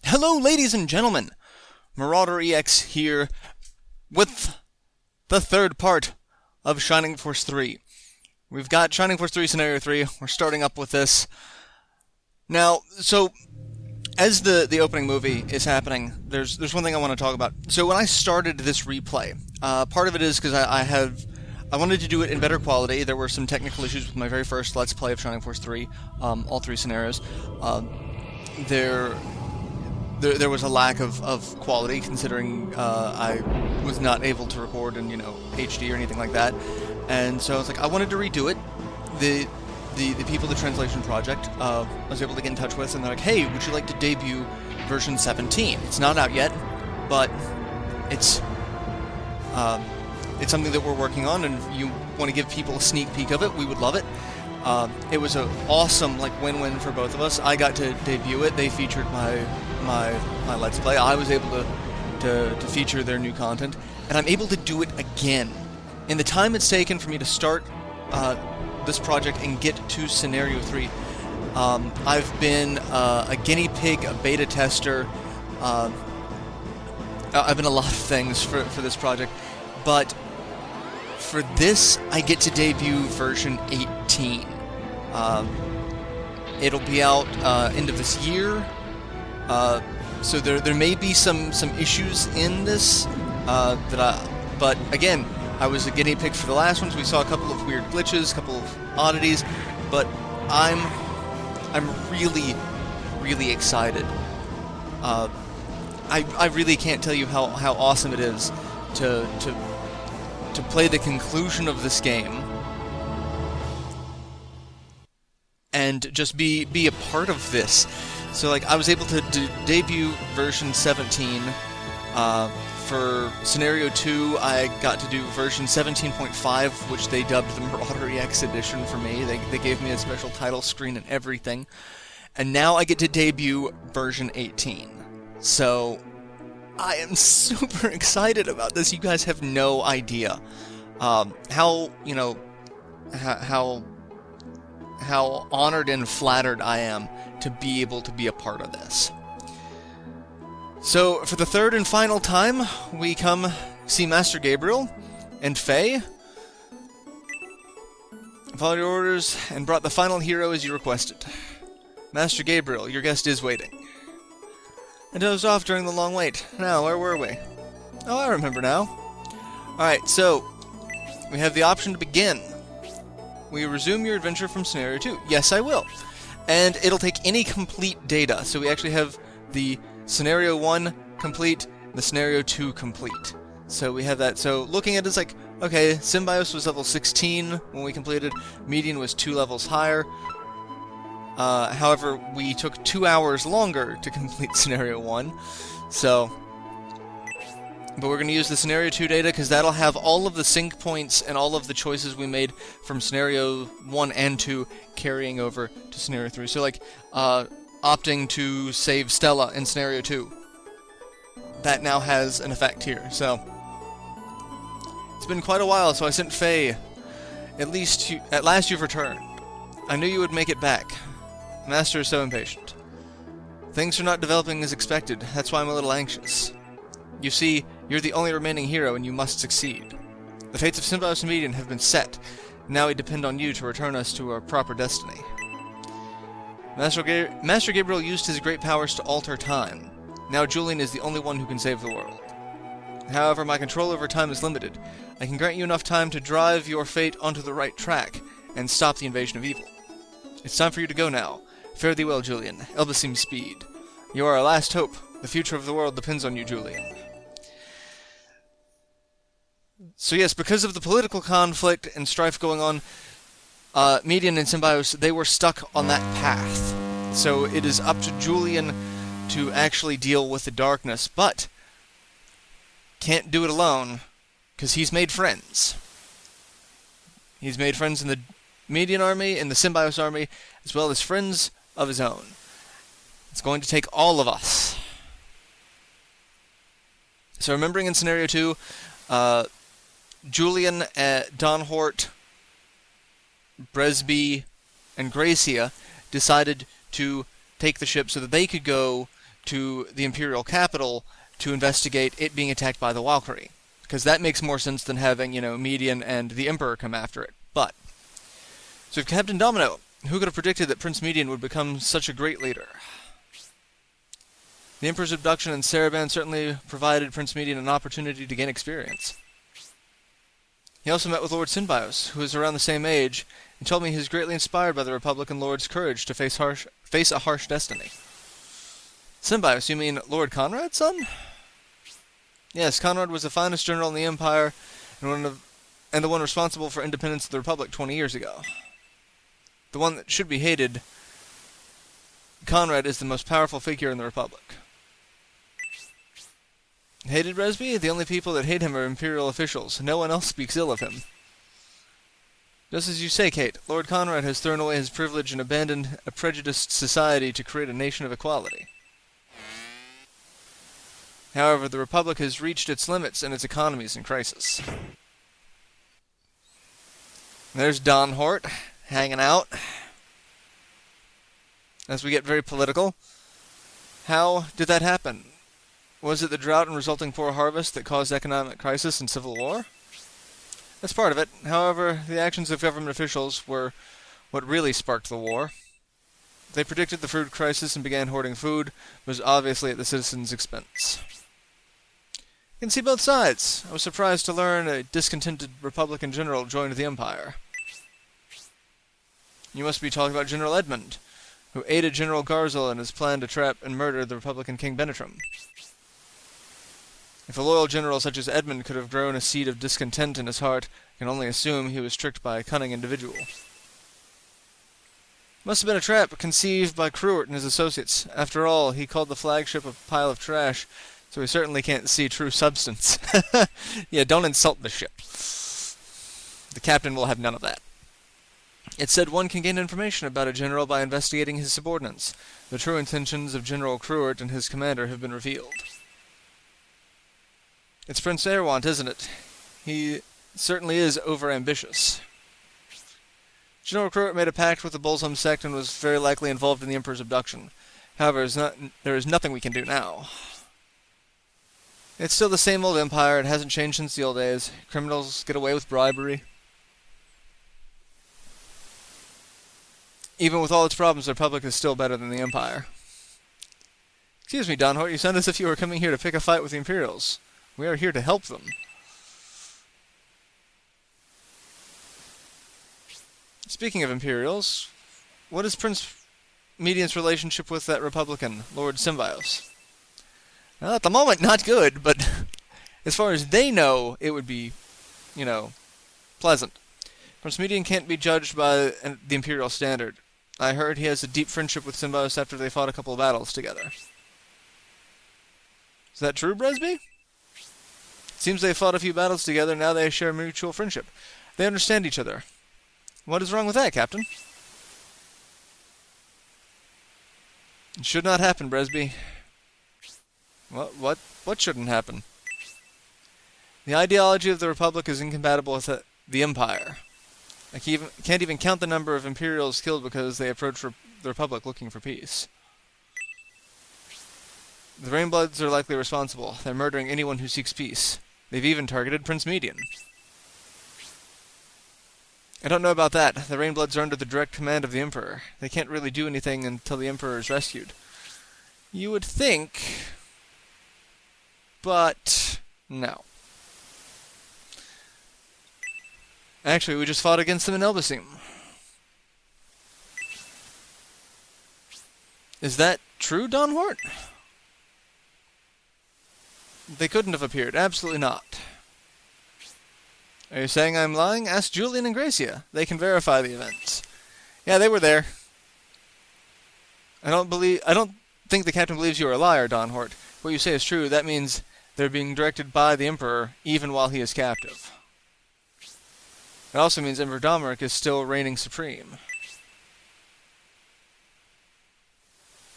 Hello, ladies and gentlemen! MarauderEX here with the third part of Shining Force 3. We've got Shining Force 3 Scenario 3. We're starting up with this. Now, so, as the opening movie is happening, there's one thing I want to talk about. So when I started this replay, part of it is because I wanted to do it in better quality. There were some technical issues with my very first Let's Play of Shining Force 3, all three scenarios. There was a lack of quality, considering I was not able to record in, HD or anything like that. And so I was like, I wanted to redo it. The people at the Translation Project, I was able to get in touch with, and they're like, hey, would you like to debut version 17? It's not out yet, but it's something that we're working on, and if you want to give people a sneak peek of it, we would love it. It was an awesome, win-win for both of us. I got to debut it. They featured my Let's Play. I was able to feature their new content, and I'm able to do it again. In the time it's taken for me to start this project and get to Scenario 3, I've been a guinea pig, a beta tester. I've been a lot of things for this project, but for this, I get to debut version 18. It'll be out end of this year, so there may be some issues in this but again, I was a guinea pig for the last ones. We saw a couple of weird glitches, a couple of oddities, but I'm really, really excited. I really can't tell you how awesome it is to play the conclusion of this game and just be a part of this. So I was able to debut version 17. For Scenario 2, I got to do version 17.5, which they dubbed the MarauderEX edition for me. They gave me a special title screen and everything. And now I get to debut version 18. So I am super excited about this. You guys have no idea how honored and flattered I am to be able to be a part of this. So, for the third and final time, we come see Master Gabriel and Faye. Followed your orders and brought the final hero as you requested. Master Gabriel, your guest is waiting. I dozed off during the long wait. Now, where were we? Oh, I remember now. Alright, so, we have the option to begin. Will you resume your adventure from Scenario 2? Yes, I will. And it'll take any complete data. So we actually have the Scenario 1 complete, the Scenario 2 complete. So we have that. So looking at it, it's like, okay, Symbiosis was level 16 when we completed. Median was 2 levels higher. However, we took 2 hours longer to complete Scenario 1. So, but we're going to use the Scenario 2 data because that'll have all of the sync points and all of the choices we made from Scenario 1 and 2 carrying over to Scenario 3. So opting to save Stella in Scenario 2. That now has an effect here, so it's been quite a while, so I sent Faye. At last you've returned. I knew you would make it back. Master is so impatient. Things are not developing as expected, that's why I'm a little anxious. You see, you're the only remaining hero and you must succeed. The fates of Symbiosis and Median have been set. Now we depend on you to return us to our proper destiny. Master Gabriel used his great powers to alter time. Now Julian is the only one who can save the world. However, my control over time is limited. I can grant you enough time to drive your fate onto the right track and stop the invasion of evil. It's time for you to go now. Fare thee well, Julian. Elbasim speed. You are our last hope. The future of the world depends on you, Julian. So yes, because of the political conflict and strife going on, Median and Symbiosis, they were stuck on that path. So it is up to Julian to actually deal with the darkness, but can't do it alone, because he's made friends. He's made friends in the Median army, in the Symbiosis army, as well as friends of his own. It's going to take all of us. So remembering in Scenario 2, Julian, Donhort, Bresby, and Gracia decided to take the ship so that they could go to the Imperial capital to investigate it being attacked by the Valkyrie. Because that makes more sense than having, Median and the Emperor come after it. But, so we have Captain Domino. Who could have predicted that Prince Median would become such a great leader? The Emperor's abduction and Saraban certainly provided Prince Median an opportunity to gain experience. He also met with Lord Synbios, who is around the same age, and told me he is greatly inspired by the Republican Lord's courage to face a harsh destiny. Synbios, you mean Lord Conrad's son? Yes, Conrad was the finest general in the Empire, and the one responsible for independence of the Republic 20 years ago. The one that should be hated, Conrad is the most powerful figure in the Republic. Hated Resby? The only people that hate him are Imperial officials. No one else speaks ill of him. Just as you say, Kate, Lord Conrad has thrown away his privilege and abandoned a prejudiced society to create a nation of equality. However, the Republic has reached its limits and its economy is in crisis. There's Don Hort, hanging out. As we get very political. How did that happen? Was it the drought and resulting poor harvest that caused economic crisis and civil war? That's part of it. However, the actions of government officials were what really sparked the war. They predicted the food crisis and began hoarding food, but was obviously at the citizens' expense. You can see both sides. I was surprised to learn a discontented Republican general joined the Empire. You must be talking about General Edmund, who aided General Garzel in his plan to trap and murder the Republican King Benetram. If a loyal general such as Edmund could have grown a seed of discontent in his heart, I can only assume he was tricked by a cunning individual. Must have been a trap conceived by Cruert and his associates. After all, he called the flagship a pile of trash, so he certainly can't see true substance. Yeah, don't insult the ship. The captain will have none of that. It said one can gain information about a general by investigating his subordinates. The true intentions of General Cruert and his commander have been revealed. It's Prince Erwant, isn't it? He certainly is overambitious. General Cruert made a pact with the Bolzum sect and was very likely involved in the Emperor's abduction. However, there is nothing we can do now. It's still the same old empire. It hasn't changed since the old days. Criminals get away with bribery. Even with all its problems, the Republic is still better than the Empire. Excuse me, Don Hort, you sound as if you were coming here to pick a fight with the Imperials. We are here to help them. Speaking of Imperials, what is Prince Median's relationship with that Republican, Lord Synbios? Well, at the moment, not good, but as far as they know, it would be, pleasant. Prince Median can't be judged by the Imperial standard. I heard he has a deep friendship with Synbios after they fought a couple of battles together. Is that true, Bresby? Seems they fought a few battles together, now they share mutual friendship. They understand each other. What is wrong with that, Captain? It should not happen, Bresby. What shouldn't happen? The ideology of the Republic is incompatible with the Empire. I can't even count the number of Imperials killed because they approach the Republic looking for peace. The Rainbloods are likely responsible. They're murdering anyone who seeks peace. They've even targeted Prince Median. I don't know about that. The Rainbloods are under the direct command of the Emperor. They can't really do anything until the Emperor is rescued. You would think, but no. Actually, we just fought against them in Elbasim. Is that true, Don Hort? They couldn't have appeared. Absolutely not. Are you saying I'm lying? Ask Julian and Gracia. They can verify the events. Yeah, they were there. I don't think the captain believes you are a liar, Don Hort. What you say is true. That means they're being directed by the Emperor, even while he is captive. It also means Emperor Domeric is still reigning supreme.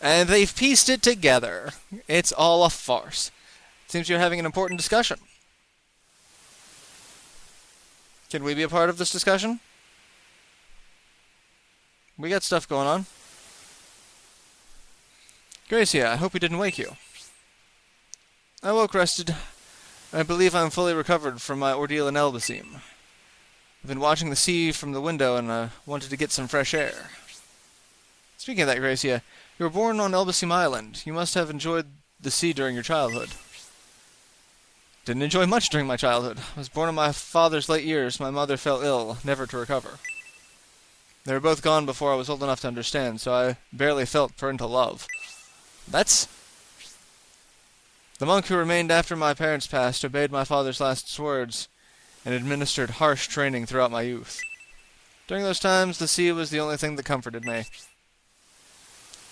And they've pieced it together. It's all a farce. Seems you're having an important discussion. Can we be a part of this discussion? We got stuff going on. Gracia, I hope we didn't wake you. I woke rested. I believe I'm fully recovered from my ordeal in Elbasim. I've been watching the sea from the window and I wanted to get some fresh air. Speaking of that, Gracia, you were born on Elbasim Island. You must have enjoyed the sea during your childhood. Didn't enjoy much during my childhood. I was born in my father's late years. My mother fell ill, never to recover. They were both gone before I was old enough to understand, so I barely felt parental love. That's... The monk who remained after my parents passed obeyed my father's last words and administered harsh training throughout my youth. During those times, the sea was the only thing that comforted me. I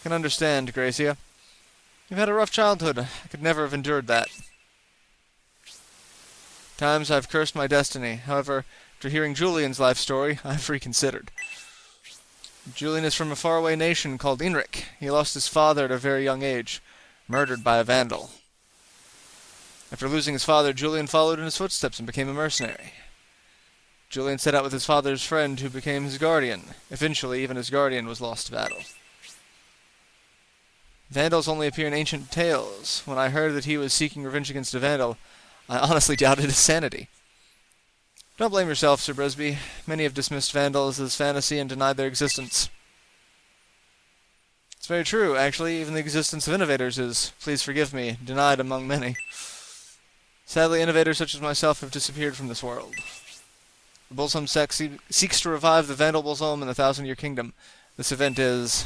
can understand, Gracia. You've had a rough childhood. I could never have endured that. Times I've cursed my destiny. However, after hearing Julian's life story, I've reconsidered. Julian is from a faraway nation called Inrik. He lost his father at a very young age, murdered by a vandal. After losing his father, Julian followed in his footsteps and became a mercenary. Julian set out with his father's friend, who became his guardian. Eventually, even his guardian was lost to battle. Vandals only appear in ancient tales. When I heard that he was seeking revenge against a vandal, I honestly doubted his sanity. Don't blame yourself, Sir Brisby. Many have dismissed vandals as fantasy and denied their existence. It's very true, actually. Even the existence of innovators is, please forgive me, denied among many. Sadly, innovators such as myself have disappeared from this world. The Bolsum sect seeks to revive the Vandal Bolsum in the Thousand-Year Kingdom. This event is...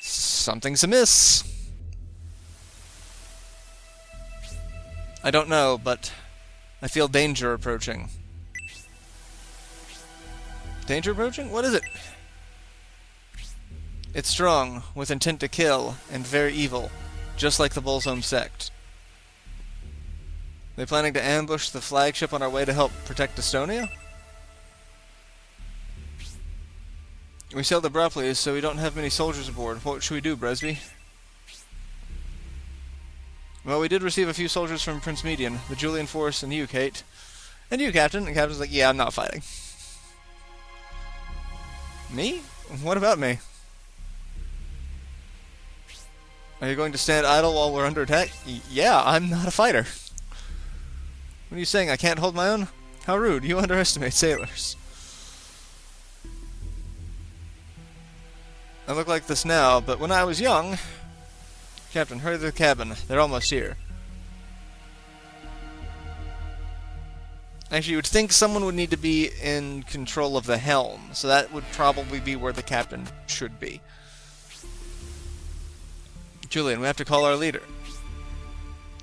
something's amiss. I don't know, but I feel danger approaching. Danger approaching? What is it? It's strong, with intent to kill, and very evil, just like the Bolsum sect. They planning to ambush the flagship on our way to help protect Estonia? We sailed abruptly, so we don't have many soldiers aboard. What should we do, Bresby? Well, we did receive a few soldiers from Prince Median, the Julian Force, and you, Kate. And you, Captain. And Captain's like, yeah, I'm not fighting. Me? What about me? Are you going to stand idle while we're under attack? Yeah, I'm not a fighter. What are you saying, I can't hold my own? How rude, you underestimate sailors. I look like this now, but when I was young... Captain, hurry to the cabin. They're almost here. Actually, you would think someone would need to be in control of the helm, so that would probably be where the captain should be. Julian, we have to call our leader.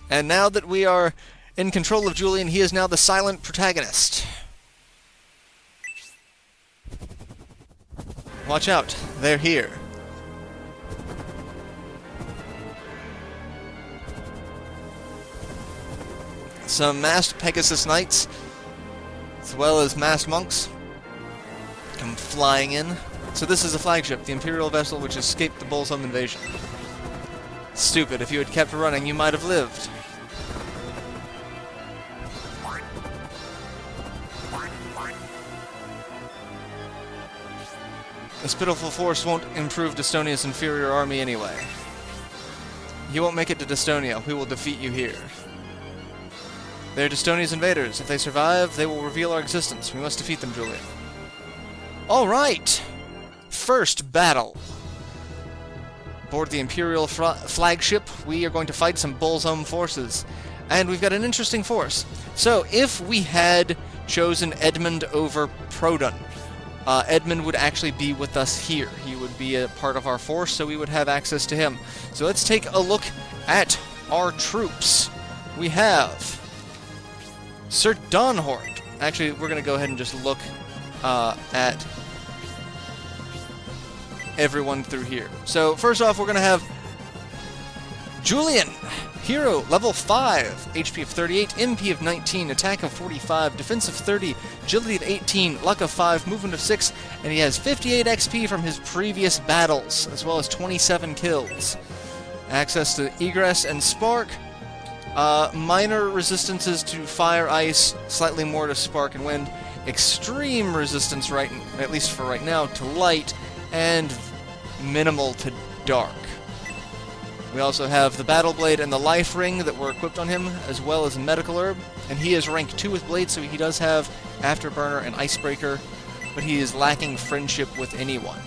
And now that we are in control of Julian, he is now the silent protagonist. Watch out, they're here. Some masked Pegasus Knights, as well as masked monks, come flying in. So this is a flagship, the Imperial vessel which escaped the Bolsum invasion. Stupid, if you had kept running, you might have lived. This pitiful force won't improve Destonia's inferior army anyway. You won't make it to Destonia. We will defeat you here. They're Destonia's invaders. If they survive, they will reveal our existence. We must defeat them, Julian. Alright! First battle. Aboard the Imperial flagship, we are going to fight some Bolsum forces. And we've got an interesting force. So, if we had chosen Edmund over Prodan, Edmund would actually be with us here. He would be a part of our force, so we would have access to him. So let's take a look at our troops. We have Sir Donhort. Actually, we're going to go ahead and just look at everyone through here. So first off, we're going to have Julian. Hero, level 5, HP of 38, MP of 19, attack of 45, defense of 30, agility of 18, luck of 5, movement of 6, and he has 58 XP from his previous battles, as well as 27 kills. Access to egress and spark, minor resistances to fire, ice, slightly more to spark and wind, extreme resistance, at least for right now, to light, and minimal to dark. We also have the Battle Blade and the Life Ring that were equipped on him, as well as Medical Herb, and he is rank 2 with Blade, so he does have Afterburner and Icebreaker, but he is lacking Friendship with anyone.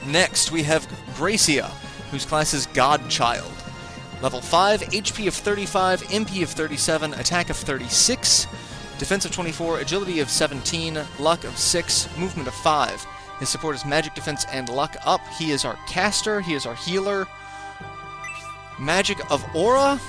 Next, we have Gracia, whose class is Godchild. Level 5, HP of 35, MP of 37, Attack of 36, Defense of 24, Agility of 17, Luck of 6, Movement of 5. His support is Magic Defense and Luck up. He is our caster, he is our healer. Magic of Aura,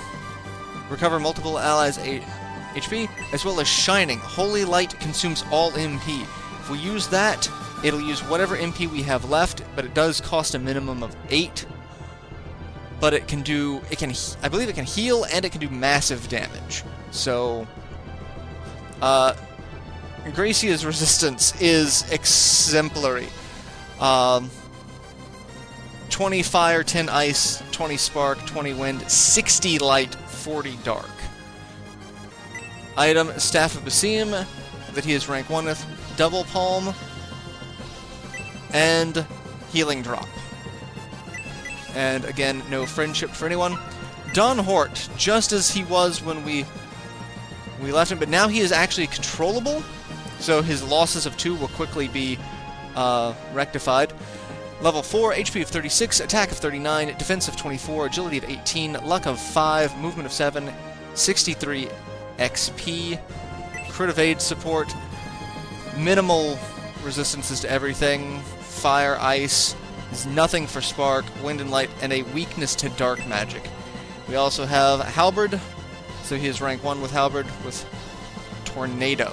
recover multiple allies' HP, as well as Shining. Holy Light consumes all MP. If we use that, it'll use whatever MP we have left, but it does cost a minimum of 8. But I believe it can heal, and it can do massive damage. So, Gracia's resistance is exemplary. 20 fire, 10 ice, 20 spark, 20 wind, 60 light, 40 dark. Item, Staff of Basim, that he is rank 1 with, Double Palm, and Healing Drop. And again, no friendship for anyone. Don Hort, just as he was when we left him, but now he is actually controllable, so his losses of 2 will quickly be rectified. Level 4, HP of 36, Attack of 39, Defense of 24, Agility of 18, Luck of 5, Movement of 7, 63 XP, Crit Evade support, minimal resistances to everything, Fire, Ice, is nothing for Spark, Wind and Light, and a weakness to Dark Magic. We also have Halberd, so he is rank 1 with Halberd, with Tornado.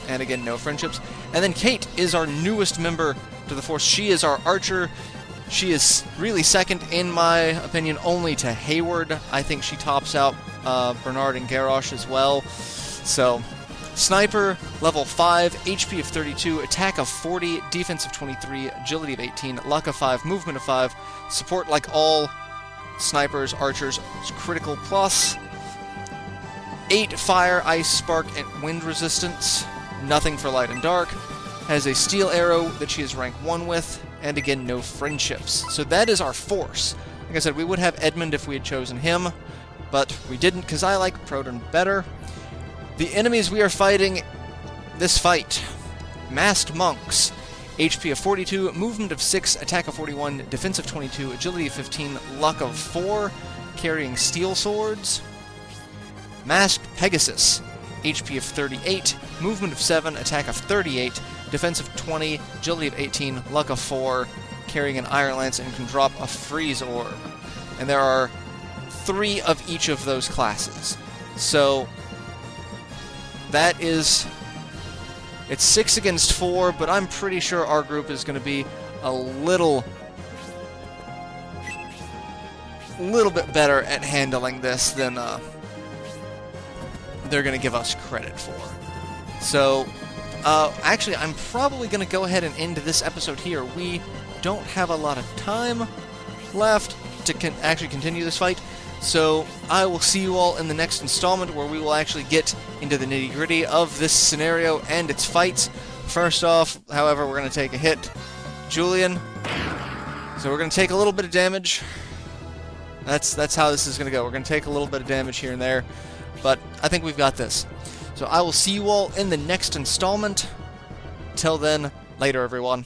And again, no friendships. And then Kate is our newest member to the Force. She is our archer. She is really second, in my opinion, only to Hayward. I think she tops out Bernard and Garrosh as well. So, Sniper, level 5, HP of 32, Attack of 40, Defense of 23, Agility of 18, Luck of 5, Movement of 5, Support like all snipers, archers, Critical Plus, 8 Fire, Ice, Spark, and Wind resistance, nothing for Light and Dark, has a Steel Arrow that she is rank 1 with, and again, no friendships. So that is our Force. Like I said, we would have Edmund if we had chosen him, but we didn't because I like Proton better. The enemies we are fighting this fight: Masked Monks, HP of 42, Movement of 6, Attack of 41, Defense of 22, Agility of 15, Luck of 4, carrying Steel Swords. Masked Pegasus, HP of 38, Movement of 7, Attack of 38, Defense of 20, Agility of 18, Luck of 4, carrying an Iron Lance, and can drop a Freeze Orb. And there are 3 of each of those classes. So that is, it's 6 against 4, but I'm pretty sure our group is going to be a little bit better at handling this than they're going to give us credit for. So, actually, I'm probably going to go ahead and end this episode here. We don't have a lot of time left to actually continue this fight. So, I will see you all in the next installment where we will actually get into the nitty-gritty of this scenario and its fights. First off, however, we're going to take a hit. Julian. So we're going to take a little bit of damage. That's how this is going to go. We're going to take a little bit of damage here and there, but I think we've got this. So I will see you all in the next installment. Till then, later everyone.